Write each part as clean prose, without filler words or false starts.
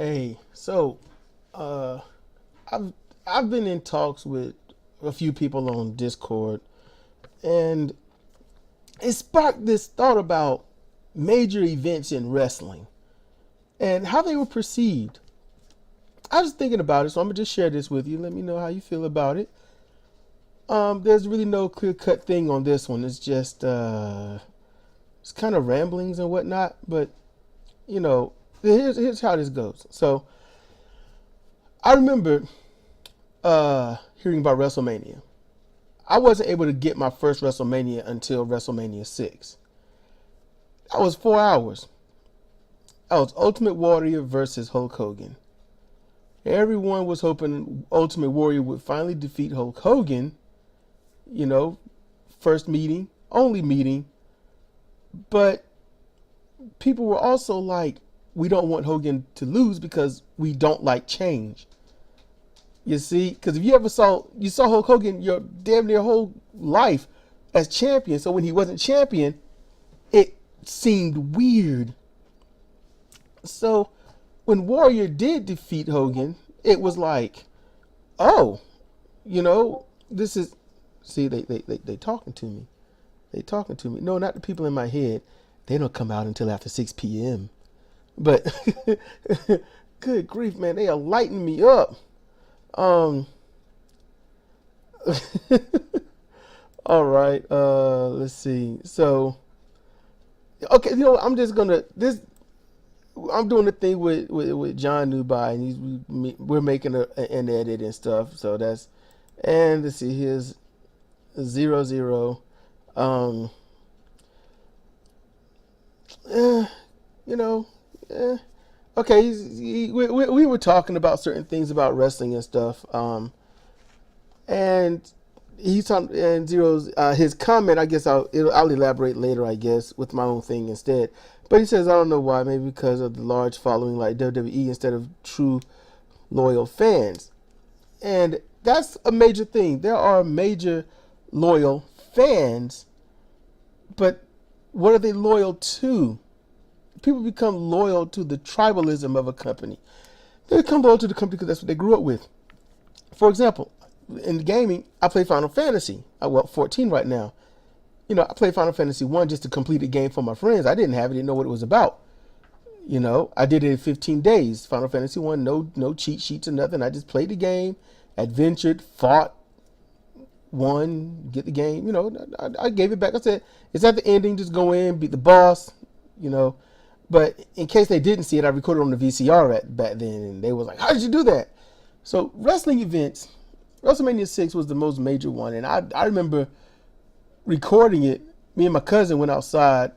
Hey, so uh, I've I've been in talks with a few people on Discord, and it sparked this thought about major events in wrestling and how they were perceived. I was thinking about it, so I'm gonna just share this with you. Let me know how you feel about it. There's really no clear cut thing on this one. It's just it's kind of ramblings and whatnot, but you know, here's how this goes. So I remember hearing about WrestleMania. I wasn't able to get my first WrestleMania until WrestleMania 6. That was 4 hours. That was Ultimate Warrior versus Hulk Hogan. Everyone was hoping Ultimate Warrior would finally defeat Hulk Hogan. You know, first meeting, only meeting. But people were also like, we don't want Hogan to lose because we don't like change. You see, because if you saw Hulk Hogan your damn near whole life as champion. So when he wasn't champion, it seemed weird. So when Warrior did defeat Hogan, it was like, oh, this is, see, they talking to me. They talking to me. No, not the people in my head. They don't come out until after 6 p.m. But good grief, man, they are lighting me up. Um, all right. Let's see. So, okay, I'm just gonna this. I'm doing the thing with John Newby, and we're making an edit and stuff. So that's, and let's see. Here's 00. Um, eh, you know, eh. Okay, we were talking about certain things about wrestling and stuff. And he's talking, and Zero's his comment. I guess I'll elaborate later. I guess with my own thing instead. But he says I don't know why. Maybe because of the large following like WWE instead of true loyal fans. And that's a major thing. There are major loyal fans, but what are they loyal to? People become loyal to the tribalism of a company. They become loyal to the company because that's what they grew up with. For example, in gaming, I play Final Fantasy. I'm 14 right now. I played Final Fantasy 1 just to complete a game for my friends. I didn't have it, didn't know what it was about. I did it in 15 days. Final Fantasy 1, no cheat sheets or nothing. I just played the game, adventured, fought, won, get the game. I gave it back. I said, it's at the ending, just go in, beat the boss, But in case they didn't see it, I recorded on the VCR back then, and they was like, how did you do that? So wrestling events, WrestleMania 6 was the most major one, and I remember recording it. Me and my cousin went outside,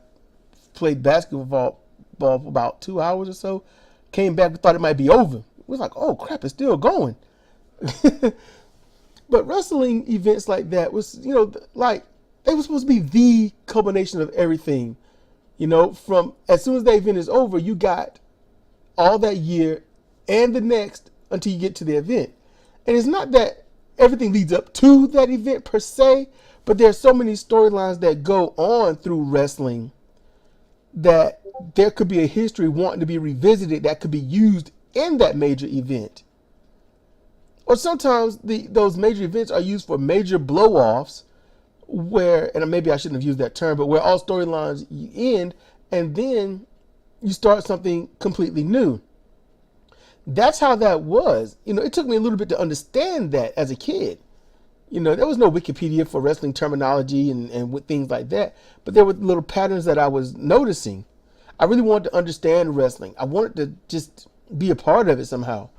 played basketball for about 2 hours or so, came back, we thought it might be over. We was like, oh crap, it's still going. But wrestling events like that was, like, they were supposed to be the culmination of everything. From as soon as the event is over, you got all that year and the next until you get to the event. And it's not that everything leads up to that event per se, but there's so many storylines that go on through wrestling that there could be a history wanting to be revisited that could be used in that major event. Or sometimes those major events are used for major blow-offs where, and maybe I shouldn't have used that term, but where all storylines end and then you start something completely new. That's how that was. It took me a little bit to understand that as a kid. There was no Wikipedia for wrestling terminology and with things like that, but there were little patterns that I was noticing. I really wanted to understand wrestling. I wanted to just be a part of it somehow.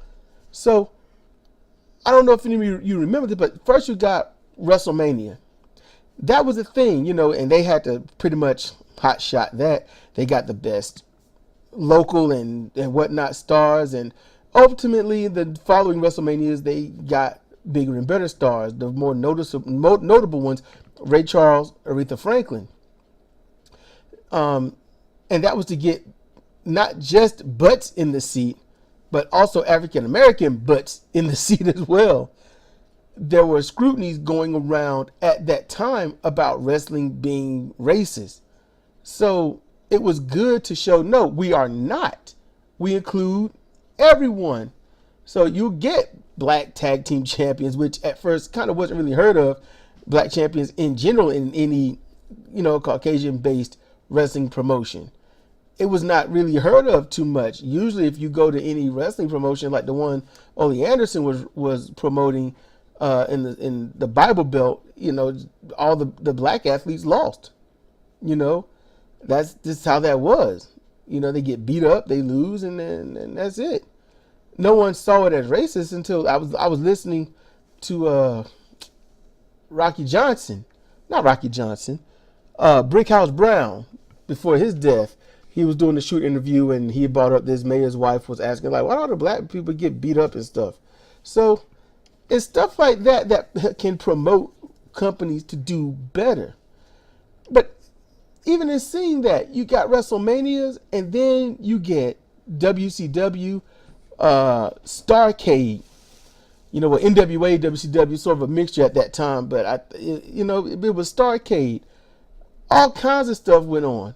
So I don't know if any of you remember this, but first you got WrestleMania. That was a thing, and they had to pretty much hot shot that. They got the best local and whatnot stars, and ultimately the following WrestleManias they got bigger and better stars. The more notable ones, Ray Charles, Aretha Franklin, and that was to get not just butts in the seat, but also African American butts in the seat as well. There were scrutinies going around at that time about wrestling being racist. So it was good to show, no, we are not. We include everyone. So you get black tag team champions, which at first kind of wasn't really heard of, black champions in general in any, Caucasian based wrestling promotion. It was not really heard of too much. Usually if you go to any wrestling promotion like the one Ole Anderson was promoting in the Bible Belt, all the black athletes lost. That's just how that was. They get beat up, they lose, and that's it. No one saw it as racist until I was listening to Rocky Johnson, not Rocky Johnson, Brickhouse Brown before his death. He was doing the shoot interview and he brought up this mayor's wife was asking like, why don't the black people get beat up and stuff? So it's stuff like that can promote companies to do better. But even in seeing that, you got WrestleManias and then you get WCW, Starrcade, with NWA, WCW, sort of a mixture at that time, but it was Starrcade. All kinds of stuff went on.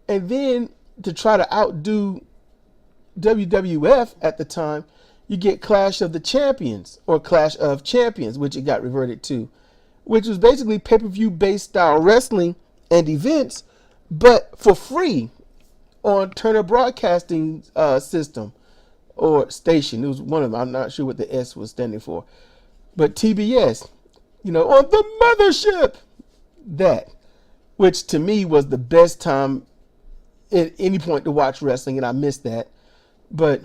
And then to try to outdo WWF at the time, you get Clash of the Champions or Clash of Champions, which it got reverted to, which was basically pay-per-view based style wrestling and events, but for free on Turner Broadcasting system or station. It was one of them. I'm not sure what the S was standing for, but TBS, on the mothership, that, which to me was the best time at any point to watch wrestling, and I missed that. But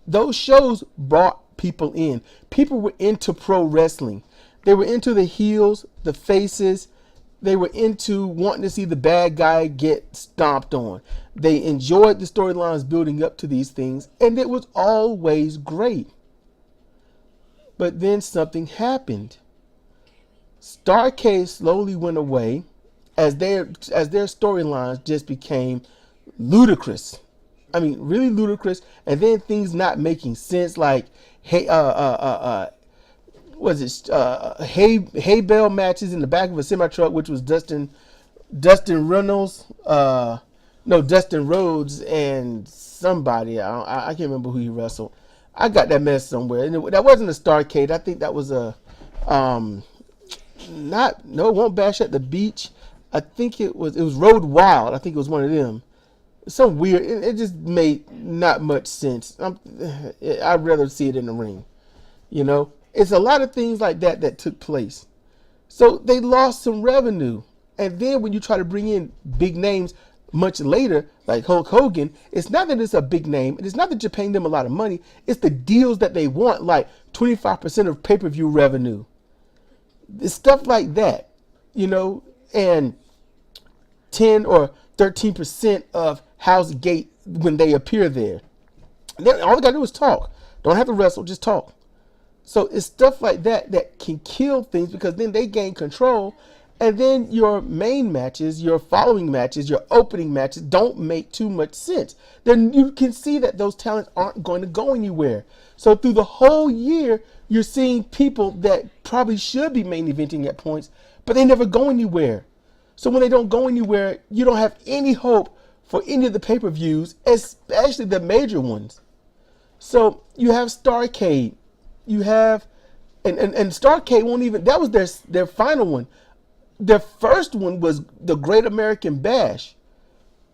those shows brought people in. People were into pro wrestling. They were into the heels, the faces. They were into wanting to see the bad guy get stomped on. They enjoyed the storylines building up to these things, and it was always great. But then something happened. Starrcade slowly went away as their storylines just became ludicrous. I mean, really ludicrous. And then things not making sense, like hay bale matches in the back of a semi truck, which was Dustin Runnels, Dustin Rhodes and somebody. I can't remember who he wrestled. I got that mess somewhere. And that wasn't a Starrcade. I think that was a Won't Bash at the Beach. I think it was Road Wild. I think it was one of them. Some weird. It just made not much sense. I'd rather see it in the ring. It's a lot of things like that took place. So they lost some revenue. And then when you try to bring in big names much later, like Hulk Hogan, it's not that it's a big name. It's not that you're paying them a lot of money. It's the deals that they want, like 25% of pay-per-view revenue. It's stuff like that, and 10 or 13% of House Gate when they appear there. And then all they gotta do is talk. Don't have to wrestle, just talk. So it's stuff like that can kill things, because then they gain control, and then your main matches, your following matches, your opening matches don't make too much sense. Then you can see that those talents aren't going to go anywhere. So through the whole year, you're seeing people that probably should be main eventing at points, but they never go anywhere. So when they don't go anywhere, you don't have any hope for any of the pay-per-views, especially the major ones. So you have Starrcade. You have, and Starrcade won't even, that was their final one. Their first one was the Great American Bash.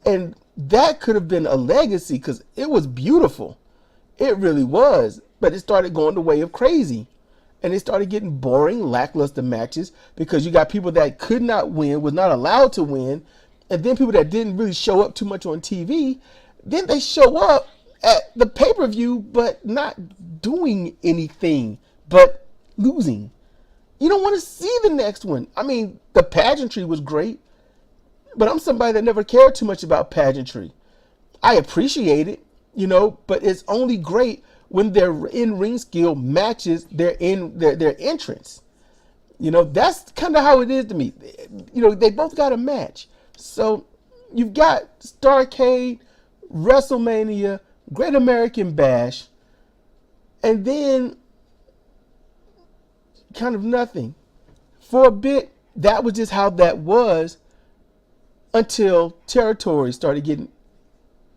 And that could have been a legacy because it was beautiful. It really was. But it started going the way of crazy. And it started getting boring, lackluster matches because you got people that could not win, was not allowed to win. And then people that didn't really show up too much on TV. Then they show up at the pay-per-view but not doing anything but losing. You don't want to see the next one. I mean, the pageantry was great, but I'm somebody that never cared too much about pageantry. I appreciate it, but it's only great when their in-ring skill matches their entrance. That's kind of how it is to me. They both got a match. So you've got Starrcade, WrestleMania, Great American Bash, and then kind of nothing. For a bit, that was just how that was until territory started getting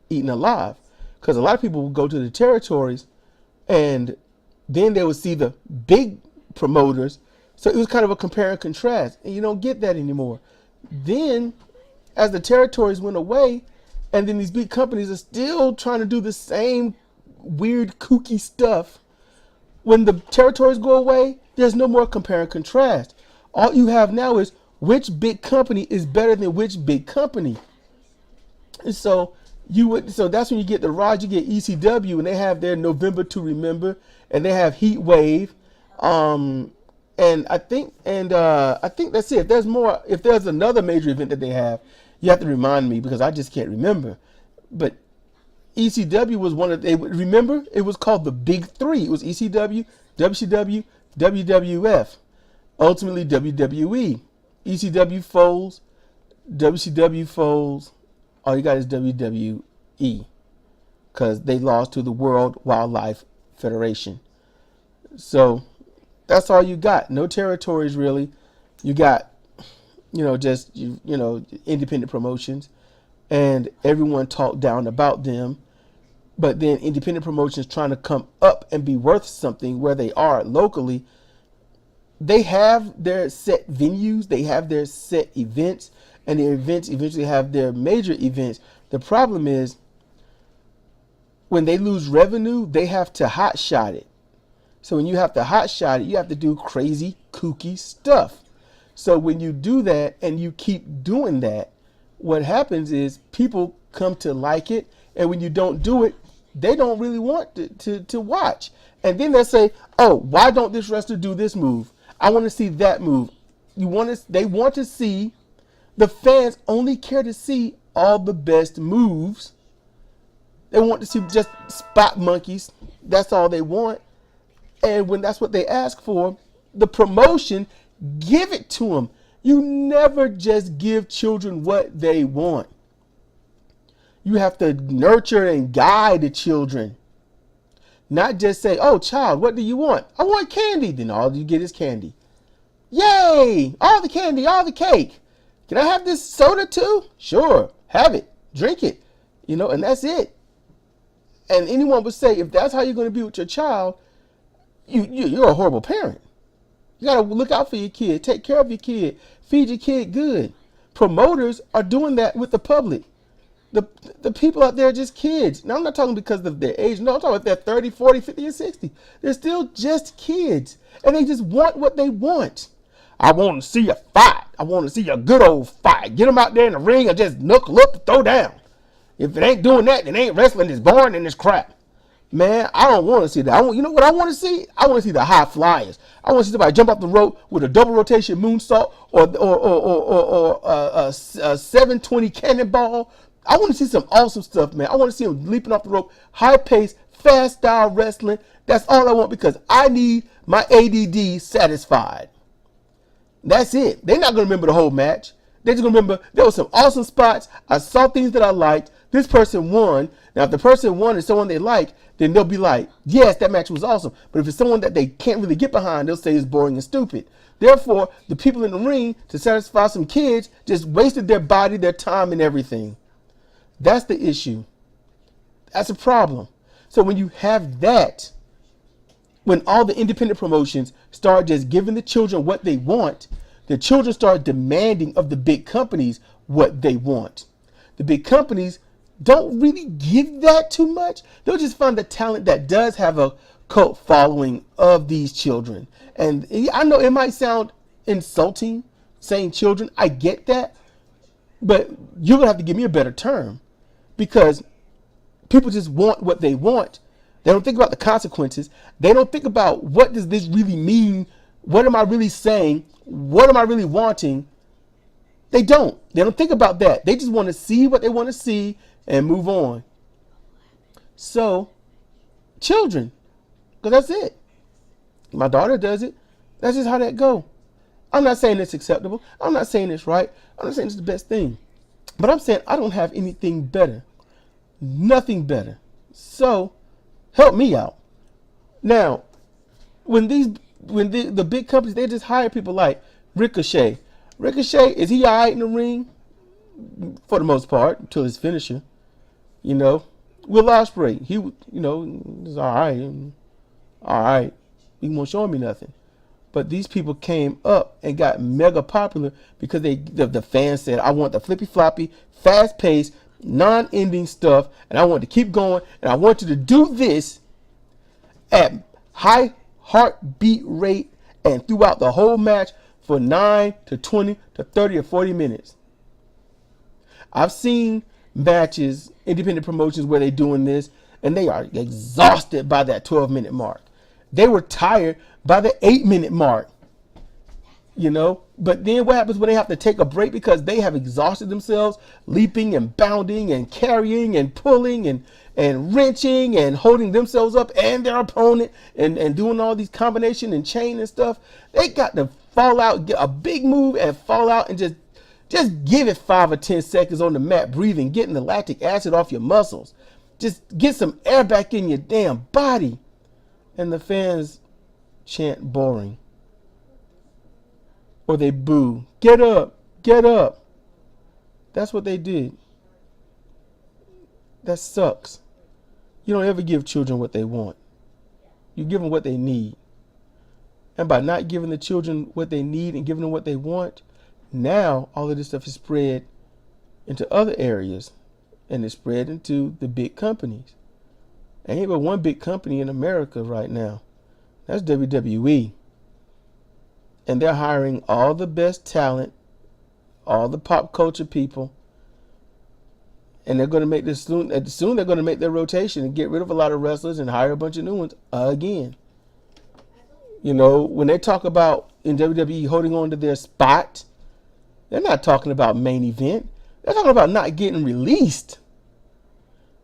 eaten alive. because a lot of people would go to the territories and then they would see the big promoters. So it was kind of a compare and contrast, and you don't get that anymore. Then as the territories went away, and then these big companies are still trying to do the same weird kooky stuff, when the territories go away, there's no more compare and contrast. All you have now is which big company is better than which big company. And so that's when you get the rise. You get ECW, and they have their November to Remember, and they have Heat Wave, and I think that's it. If there's more, if there's another major event that they have, you have to remind me because I just can't remember. But ECW was one of remember it was called the Big Three. It was ECW, WCW, WWF, ultimately WWE. ECW folds, WCW folds. All you got is WWE because they lost to the World Wildlife Federation. So that's all you got. No territories really. You got, just independent promotions, and everyone talked down about them. But then independent promotions trying to come up and be worth something where they are locally. They have their set venues. They have their set events. And the events eventually have their major events. The problem is when they lose revenue, they have to hotshot it. So when you have to hotshot it, you have to do crazy, kooky stuff. So when you do that and you keep doing that, what happens is people come to like it. And when you don't do it, they don't really want to watch. And then they say, oh, why don't this wrestler do this move? I want to see that move. They want to see. The fans only care to see all the best moves. They want to see just spot monkeys. That's all they want. And when that's what they ask for, the promotion, give it to them. You never just give children what they want. You have to nurture and guide the children. Not just say, oh, child, what do you want? I want candy. Then all you get is candy. Yay! All the candy, all the cake. Can I have this soda too? Sure. Have it. Drink it. And that's it. And anyone would say, if that's how you're going to be with your child, you're a horrible parent. You got to look out for your kid. Take care of your kid. Feed your kid good. Promoters are doing that with the public. The people out there are just kids. Now, I'm not talking because of their age. No, I'm talking about they're 30, 40, 50, and 60. They're still just kids. And they just want what they want. I want to see a fight. I want to see a good old fight. Get them out there in the ring and just knuckle up and throw down. If it ain't doing that, then ain't wrestling. It's boring and it's crap. Man, I don't want to see that. You know what I want to see? I want to see the high flyers. I want to see somebody jump off the rope with a double rotation moonsault or a 720 cannonball. I want to see some awesome stuff, man. I want to see them leaping off the rope, high pace, fast style wrestling. That's all I want because I need my ADD satisfied. That's it. They're not going to remember the whole match. They're just going to remember there were some awesome spots. I saw things that I liked. This person won. Now, if the person won is someone they like, then they'll be like, yes, that match was awesome. But if it's someone that they can't really get behind, they'll say it's boring and stupid. Therefore, the people in the ring, to satisfy some kids, just wasted their body, their time, and everything. That's the issue. That's a problem. So when you have that, when all the independent promotions start just giving the children what they want, the children start demanding of the big companies what they want. The big companies don't really give that too much. They'll just find the talent that does have a cult following of these children. And I know it might sound insulting saying children. I get that. But you're going to have to give me a better term because people just want what they want. They don't think about the consequences. They don't think about what does this really mean? What am I really saying? What am I really wanting? They don't. They don't think about that. They just want to see what they want to see and move on. So, children, because that's it. My daughter does it. That's just how that go. I'm not saying it's acceptable. I'm not saying it's right. I'm not saying it's the best thing. But I'm saying I don't have anything better. Nothing better. So, help me out. Now, when the big companies, they just hire people like Ricochet. Ricochet, is he all right in the ring? For the most part, until his finisher. Will Ospreay, is all right. All right. He won't show me nothing. But these people came up and got mega popular because the fans said, I want the flippy floppy, fast paced, non-ending stuff, and I want to keep going, and I want you to do this at high heartbeat rate and throughout the whole match for 9 to 20 to 30 or 40 minutes. I've seen matches, independent promotions where they're doing this, and they are exhausted by that 12-minute mark. They were tired by the 8-minute mark. But then what happens when they have to take a break because they have exhausted themselves leaping and bounding and carrying and pulling and wrenching and holding themselves up and their opponent and doing all these combination and chain and stuff. They got to fall out, get a big move and fall out and just give it 5 or 10 seconds on the mat, breathing, getting the lactic acid off your muscles. Just get some air back in your damn body. And the fans chant boring. Or they boo. Get up. Get up. That's what they did. That sucks. You don't ever give children what they want. You give them what they need. And by not giving the children what they need and giving them what they want, now all of this stuff is spread into other areas. And it's spread into the big companies. Ain't but one big company in America right now. That's WWE. And they're hiring all the best talent, all the pop culture people. And they're going to make this soon they're going to make their rotation and get rid of a lot of wrestlers and hire a bunch of new ones again. When they talk about in WWE holding on to their spot, they're not talking about main event. They're talking about not getting released.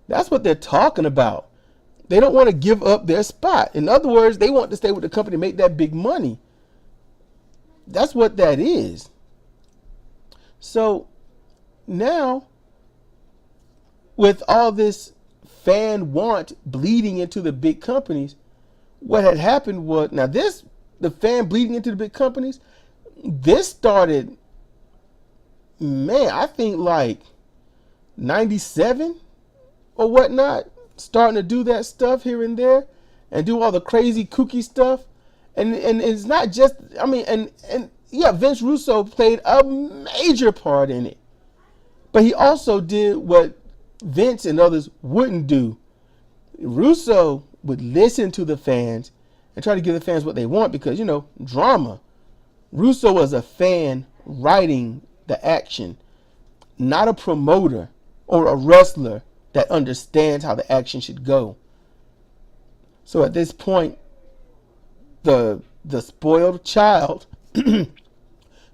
That's what they're talking about. They don't want to give up their spot. In other words, they want to stay with the company, make that big money. That's what that is. So now, with all this fan want bleeding into the big companies, what had happened was, the fan bleeding into the big companies, this started, I think like 97 or whatnot, starting to do that stuff here and there and do all the crazy kooky stuff. And it's not just, Vince Russo played a major part in it. But he also did what Vince and others wouldn't do. Russo would listen to the fans and try to give the fans what they want because, drama. Russo was a fan writing the action, not a promoter or a wrestler that understands how the action should go. So at this point, the spoiled child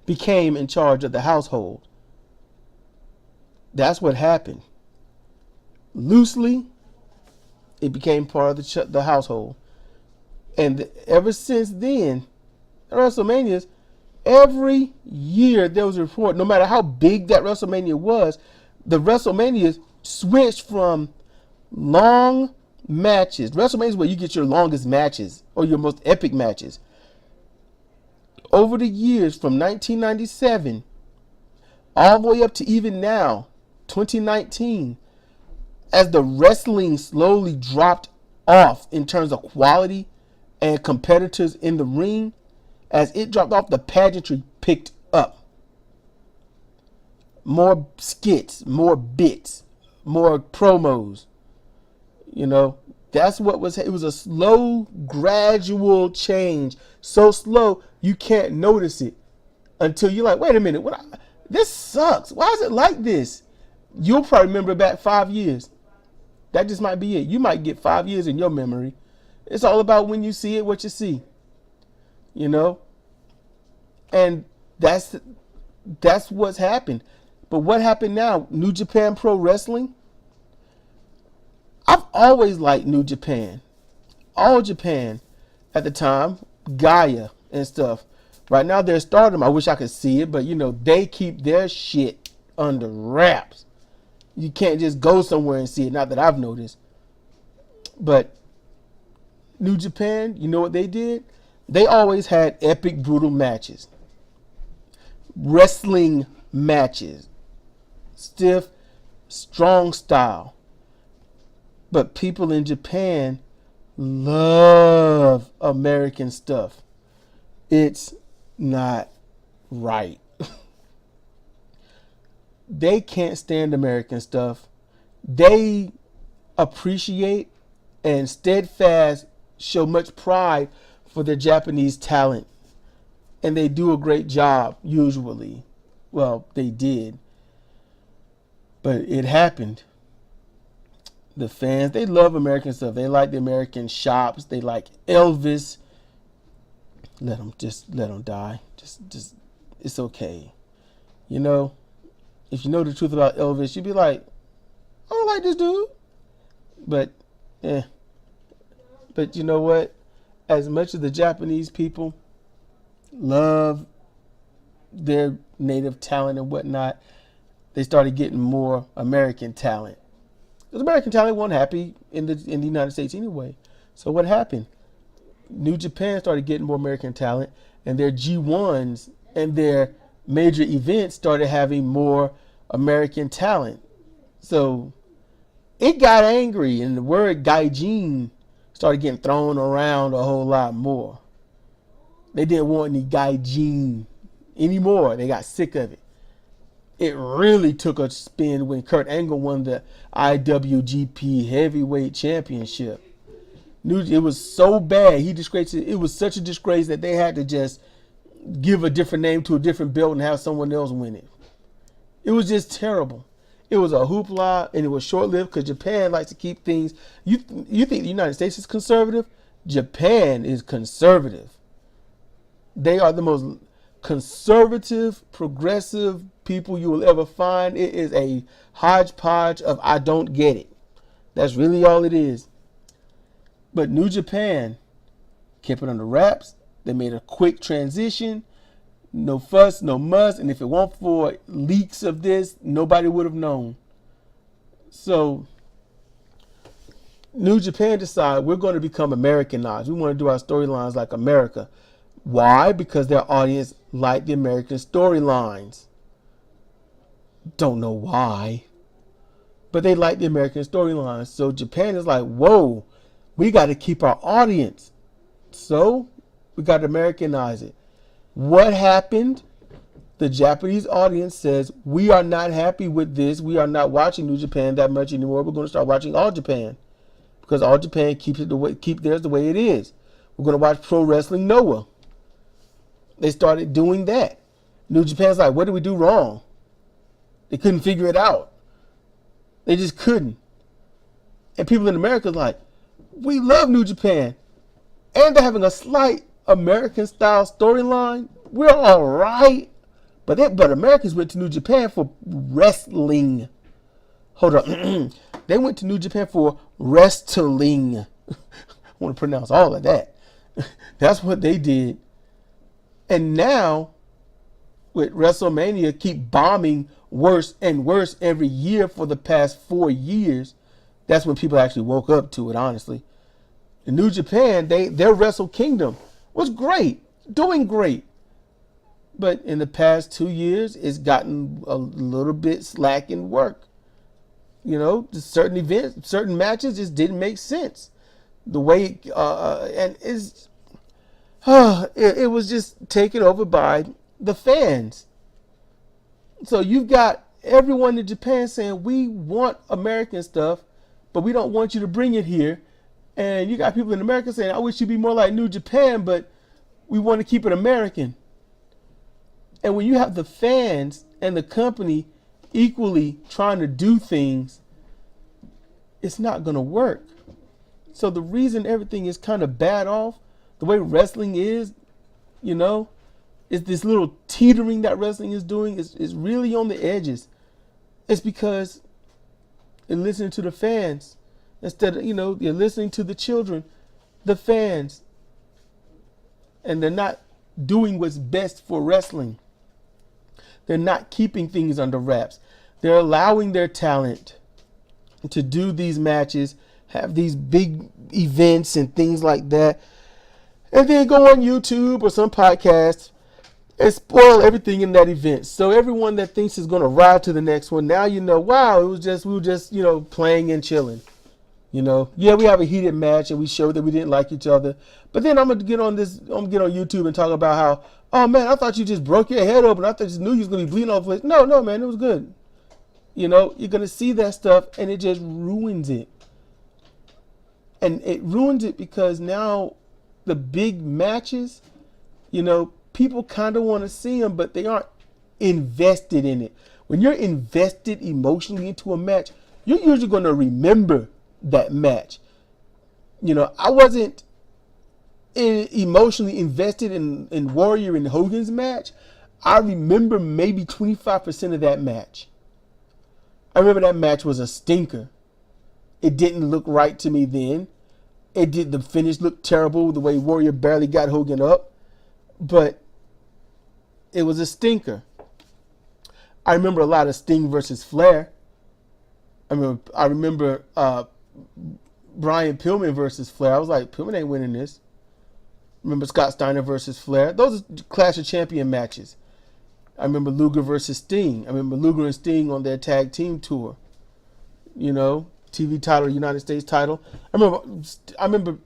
became in charge of the household. That's what happened. Loosely, it became part of the household. And ever since then, WrestleManias, every year there was a report, no matter how big that WrestleMania was, the WrestleManias switched from long matches. WrestleMania is where you get your longest matches or your most epic matches. Over the years from 1997 all the way up to even now, 2019, as the wrestling slowly dropped off in terms of quality and competitors in the ring, as it dropped off, the pageantry picked up. More skits, more bits, more promos. That's what it was a slow, gradual change. So slow, you can't notice it until you're like, wait a minute, this sucks. Why is it like this? You'll probably remember back 5 years. That just might be it. You might get 5 years in your memory. It's all about when you see it, what you see. And that's what's happened. But what happened now? New Japan Pro Wrestling? I've always liked New Japan. All Japan at the time, Gaia and stuff. Right now they're Stardom. I wish I could see it, but they keep their shit under wraps. You can't just go somewhere and see it. Not that I've noticed. But New Japan, you know what they did? They always had epic, brutal matches. Wrestling matches. Stiff, strong style. But people in Japan love American stuff. It's not right. They can't stand American stuff. They appreciate and steadfast show much pride for their Japanese talent. And they do a great job, usually. Well, they did. But it happened. The fans, they love American stuff. They like the American shops. They like Elvis. Let them die. Just, it's okay. You know, if you know the truth about Elvis, you'd be like, I don't like this dude. But you know what? As much as the Japanese people love their native talent and whatnot, they started getting more American talent. Because American talent wasn't happy in the United States anyway. So what happened? New Japan started getting more American talent, and their G1s and their major events started having more American talent. So it got angry, and the word gaijin started getting thrown around a whole lot more. They didn't want any gaijin anymore. They got sick of it. It really took a spin when Kurt Angle won the IWGP Heavyweight Championship. It was so bad. He disgraced it. It was such a disgrace that they had to just give a different name to a different belt and have someone else win it. It was just terrible. It was a hoopla, and it was short-lived because Japan likes to keep things. You think the United States is conservative? Japan is conservative. They are the most conservative, progressive people you will ever find. It is a hodgepodge of I don't get it. That's really all it is. But New Japan kept it under wraps. They made a quick transition. No fuss, no muss. And if it weren't for leaks of this, nobody would have known. So New Japan decided we're going to become Americanized. We want to do our storylines like America. Why? Because their audience liked the American storylines. Don't know why. But they like the American storylines. So Japan is like, whoa, we got to keep our audience. So we got to Americanize it. What happened? The Japanese audience says, we are not happy with this. We are not watching New Japan that much anymore. We're going to start watching All Japan. Because All Japan keeps theirs the way it is. We're going to watch Pro Wrestling Noah. They started doing that. New Japan's like, what did we do wrong? They couldn't figure it out. They just couldn't. And people in America are like, we love New Japan. And they're having a slight American style storyline. We're all right. But Americans went to New Japan for wrestling. Hold on. They went to New Japan for wrestling. I want to pronounce all of that. That's what they did. And now, with WrestleMania keep bombing worse and worse every year for the past 4 years, that's when people actually woke up to it, honestly. In New Japan, their Wrestle Kingdom was great, doing great. But in the past 2 years, it's gotten a little bit slack in work. You know, certain events, certain matches just didn't make sense. The way, it was just taken over by the fans. So you've got everyone in Japan saying, we want American stuff, but we don't want you to bring it here. And you got people in America saying, I wish you'd be more like New Japan, but we want to keep it American. And when you have the fans and the company equally trying to do things, it's not going to work. So the reason everything is kind of bad off, the way wrestling is, you know, is this little teetering that wrestling is doing is really on the edges. It's because you're listening to the fans instead of, you're listening to the children, the fans, and they're not doing what's best for wrestling. They're not keeping things under wraps. They're allowing their talent to do these matches, have these big events and things like that, and then go on YouTube or some podcast and spoil everything in that event. So everyone that thinks is going to ride to the next one, now wow, we were just playing and chilling. Yeah, we have a heated match and we showed that we didn't like each other. But then I'm gonna get on YouTube and talk about how, oh man, I thought you just broke your head open. I thought you just knew you was gonna be bleeding off the place. No, no, man, it was good. You're gonna see that stuff and it just ruins it. And it ruins it because now the big matches, people kind of want to see them, but they aren't invested in it. When you're invested emotionally into a match, you're usually going to remember that match. I wasn't emotionally invested in Warrior and Hogan's match. I remember maybe 25% of that match. I remember that match was a stinker. It didn't look right to me then. The finish looked terrible, the way Warrior barely got Hogan up. But it was a stinker. I remember a lot of Sting versus Flair. I remember Brian Pillman versus Flair. I was like, Pillman ain't winning this. Remember Scott Steiner versus Flair. Those are Clash of Champion matches. I remember Luger versus Sting. I remember Luger and Sting on their tag team tour. TV title, United States title. I remember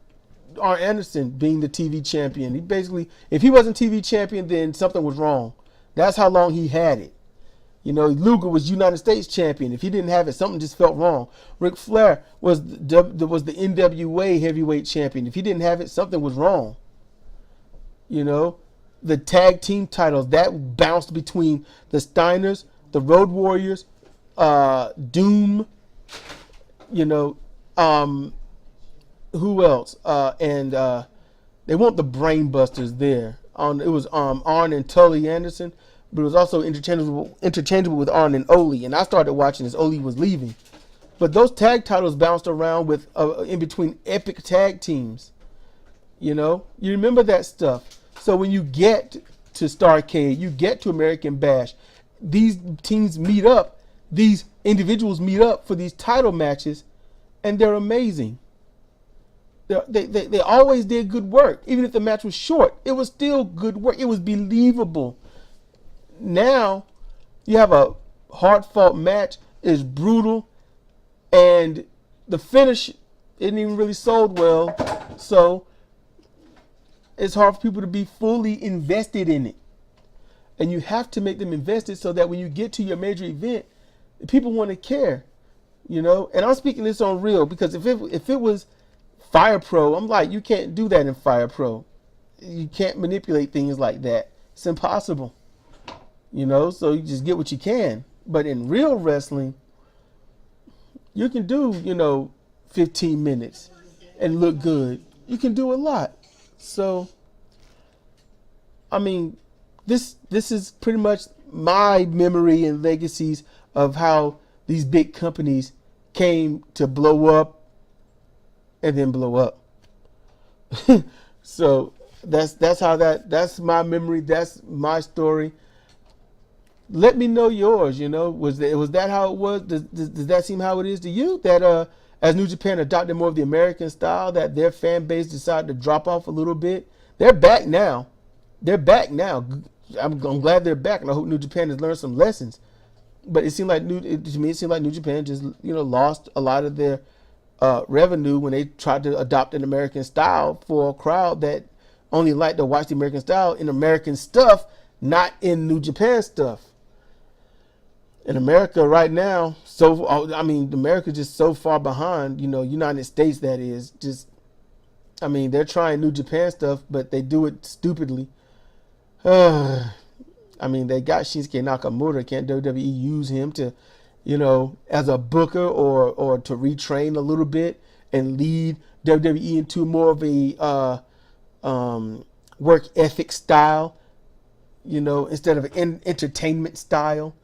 Arn Anderson being the TV champion. He basically, if he wasn't TV champion, then something was wrong. That's how long he had it. Luger was United States champion. If he didn't have it, something just felt wrong. Ric Flair was the NWA heavyweight champion. If he didn't have it, something was wrong. The tag team titles that bounced between the Steiners, the Road Warriors, Doom. Who else? And they weren't the Brain Busters there. It was Arn and Tully Anderson, but it was also interchangeable with Arn and Ole. And I started watching as Ole was leaving. But those tag titles bounced around with in between epic tag teams. You remember that stuff. So when you get to Starrcade, you get to American Bash, these teams meet up. These individuals meet up for these title matches, and they're amazing. They always did good work. Even if the match was short, it was still good work. It was believable. Now, you have a hard-fought match. It's brutal, and the finish isn't even really sold well. So, it's hard for people to be fully invested in it. And you have to make them invested so that when you get to your major event, people want to care, and I'm speaking this on real because if it was Fire Pro, I'm like, you can't do that in Fire Pro. You can't manipulate things like that. It's impossible, so you just get what you can. But in real wrestling, you can do, 15 minutes and look good. You can do a lot. So, this is pretty much my memory and legacies of how these big companies came to blow up and then blow up. So that's my memory. That's my story. Let me know yours. Was that how it was? Does that seem how it is to you? That as New Japan adopted more of the American style, that their fan base decided to drop off a little bit. They're back now. I'm glad they're back, and I hope New Japan has learned some lessons. But it seemed like New Japan just lost a lot of their revenue when they tried to adopt an American style for a crowd that only liked to watch the American style in American stuff, not in New Japan stuff. In America right now, America's just so far behind. United States, that is just. They're trying New Japan stuff, but they do it stupidly. They got Shinsuke Nakamura. Can't WWE use him to, as a booker or to retrain a little bit and lead WWE into more of a work ethic style, instead of an entertainment style?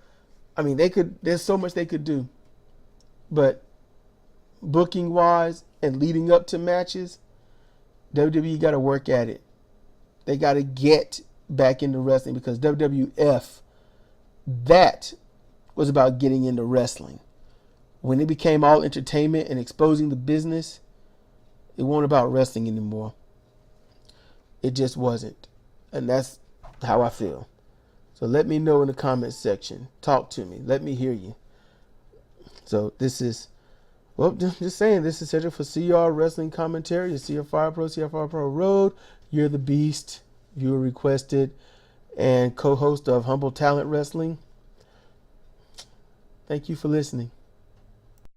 There's so much they could do. But booking wise and leading up to matches, WWE got to work at it. They got to get back into wrestling because WWF, that was about getting into wrestling. When it became all entertainment and exposing the business, it wasn't about wrestling anymore. It just wasn't. And that's how I feel. So let me know in the comments section. Talk to me. Let me hear you. So this is Well, just saying, this is Cedric for CR Wrestling Commentary. It's CR Pro Road. You're the Beast. Viewer requested. And co-host of Humble Talent Wrestling. Thank you for listening.